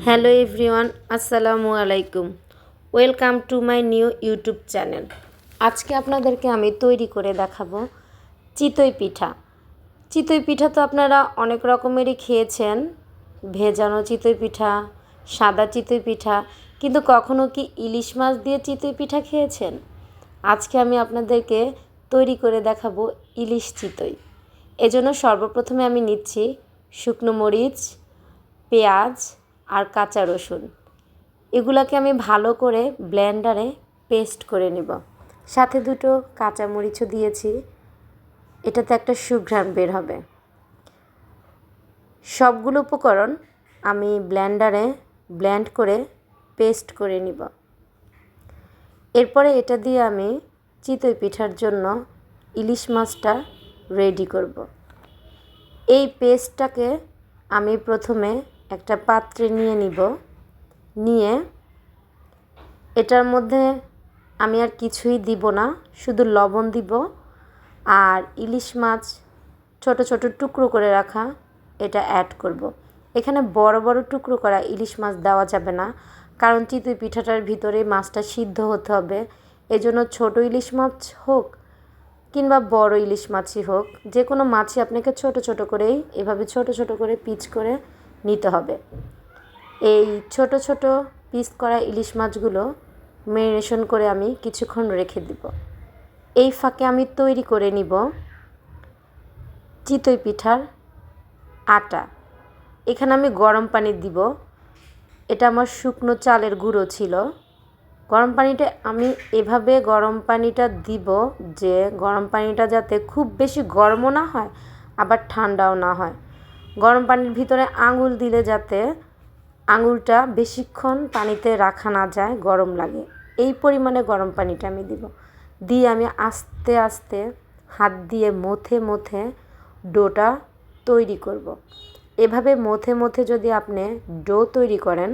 Hello everyone, আসসালামু আলাইকুম। Welcome to my new YouTube channel. আজকে আপনাদেরকে আমি তৈরি করে দেখাবো চিতই পিঠা। চিতই পিঠা তো আপনারা অনেক রকমেরই খেয়েছেন, ভেজানো চিতই পিঠা, সাদা চিতই পিঠা, কিন্তু কখনো কি ইলিশ মাছ দিয়ে চিতই পিঠা খেয়েছেন? আজকে আমি আপনাদেরকে তৈরি করে দেখাবো ইলিশ চিতই। এজন্য সর্বপ্রথমে আমি নিচ্ছি শুকনো মরিচ, পেঁয়াজ আর কাঁচা রসুন। এগুলাকে আমি ভালো করে ব্লেন্ডারে পেস্ট করে নিব। সাথে দুটো কাঁচামরিচও দিয়েছি, এটাতে একটা সুঘ্রাণ বের হবে। সবগুলো উপকরণ আমি ব্লেন্ডারে ব্লেন্ড করে পেস্ট করে নিব। এরপরে এটা দিয়ে আমি চিতই পিঠার জন্য ইলিশ মাছটা রেডি করব। এই পেস্টটাকে আমি প্রথমে একটা পাত্রে নিয়ে নিব। নিয়ে এটার মধ্যে আমি আর কিছুই দিব না, শুধু লবণ দিব আর ইলিশ মাছ ছোট ছোট টুকরো করে রাখা এটা অ্যাড করব। এখানে বড় বড় টুকরো করা ইলিশ মাছ দেওয়া যাবে না, কারণ চিতই পিঠাটার ভিতরে মাছটা সিদ্ধ হতে হবে। এজন্য ছোট ইলিশ মাছ হোক কিংবা বড় ইলিশ মাছই হোক, যে কোনো মাছই আপনাকে ছোট ছোট করেই এভাবে ছোট ছোট করে পিচ করে নিতে হবে। এই ছোট ছোট পিস করা ইলিশ মাছগুলো ম্যারিনেশন করে আমি কিছুক্ষণ রেখে দিব। এই ফাঁকে আমি তৈরি করে নিব চিতই পিঠার আটা। এখানে আমি গরম পানি দিব। এটা আমার শুকনো চালের গুঁড়ো ছিল। গরম পানিটা আমি এভাবে গরম পানিটা দিব যে গরম পানিটা যাতে খুব বেশি গরমও না হয় আবার ঠান্ডাও না হয়। গরম পানির ভিতরে আঙুল দিলে যাতে আঙুলটা বেশিক্ষণ পানিতে রাখা না যায়, গরম লাগে। এই পরিমাণে গরম পানিটা আমি দিব। দিয়ে আমি আস্তে আস্তে হাত দিয়ে মথে মথে ডোটা তৈরি করব। এভাবে মথে মথে যদি আপনি ডো তৈরি করেন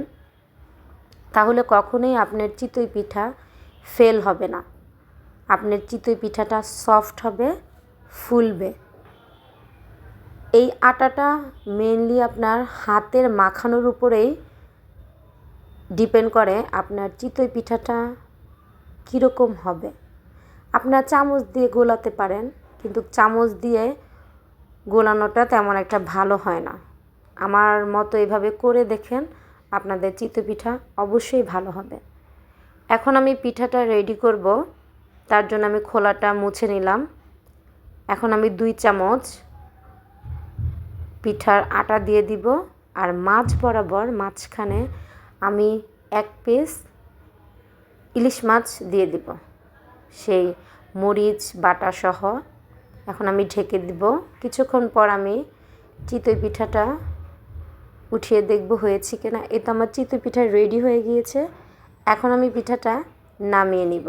তাহলে কখনোই আপনার চিতই পিঠা ফেল হবে না। আপনার চিতই পিঠাটা সফট হবে, ফুলবে। এই আটাটা মেনলি আপনার হাতের মাখানোর উপরেই ডিপেন্ড করে আপনার চিতই পিঠাটা কীরকম হবে। আপনার চামচ দিয়ে গোলাতে পারেন, কিন্তু চামচ দিয়ে গোলানোটা তেমন একটা ভালো হয় না। আমার মতো এভাবে করে দেখেন, আপনাদের চিতই পিঠা অবশ্যই ভালো হবে। এখন আমি পিঠাটা রেডি করব, তার জন্য আমি খোলাটা মুছে নিলাম। এখন আমি 2 চামচ পিঠার আটা দিয়ে দিব আর মাছ বরাবর মাঝখানে আমি 1 পিস ইলিশ মাছ দিয়ে দিব, সেই মরিচ বাটা সহ। এখন আমি ঢেকে দিব। কিছুক্ষণ পর আমি চিতই পিঠাটা উঠিয়ে দেখব হয়েছে কিনা। এই তো আমার চিতই পিঠা রেডি হয়ে গিয়েছে। এখন আমি পিঠাটা নামিয়ে নিব।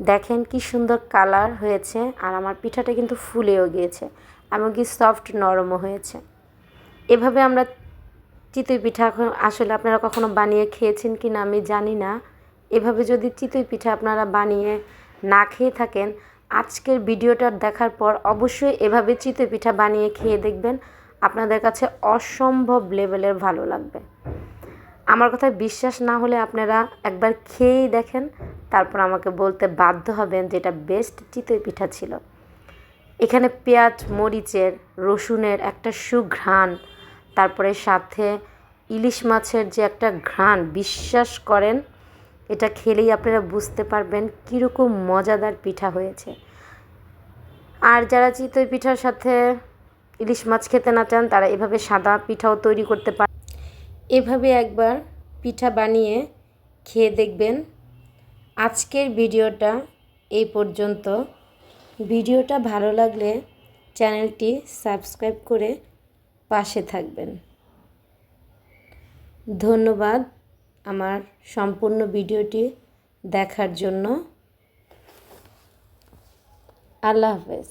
দেখেন কি সুন্দর কালার হয়েছে, আর আমার পিঠাটা কিন্তু ফুলেও গিয়েছে, এমনকি সফট নরমও হয়েছে। এভাবে আমরা চিতই পিঠা আসলে আপনারা কখনো বানিয়ে খেয়েছেন কি না আমি জানি না। এভাবে যদি চিতই পিঠা আপনারা বানিয়ে না খেয়ে থাকেন, আজকের ভিডিওটা দেখার পর অবশ্যই এভাবে চিতই পিঠা বানিয়ে খেয়ে দেখবেন, আপনাদের কাছে অসম্ভব লেভেলের ভালো লাগবে। আমার কথা বিশ্বাস না হলে আপনারা একবার খেয়েই দেখেন, তারপর আমাকে বলতে বাধ্য হবেন যে এটা বেস্ট চিতই পিঠা ছিল। এখানে পেঁয়াজ, মরিচের, রসুনের একটা সুঘ্রাণ, তারপরে সাথে ইলিশ মাছের যে একটা ঘ্রাণ, বিশ্বাস করেন এটা খেলেই আপনারা বুঝতে পারবেন কীরকম মজাদার পিঠা হয়েছে। আর যারা চিতই পিঠার সাথে ইলিশ মাছ খেতে না চান, তারা এভাবে সাদা পিঠাও তৈরি করতে পারেন। এভাবে একবার পিঠা বানিয়ে খেয়ে দেখবেন। আজকের ভিডিওটা এই পর্যন্ত। ভিডিওটা ভালো লাগলে চ্যানেলটি সাবস্ক্রাইব করে পাশে থাকবেন। ধন্যবাদ আমার সম্পূর্ণ ভিডিওটি দেখার জন্য। আল্লাহ হাফেজ।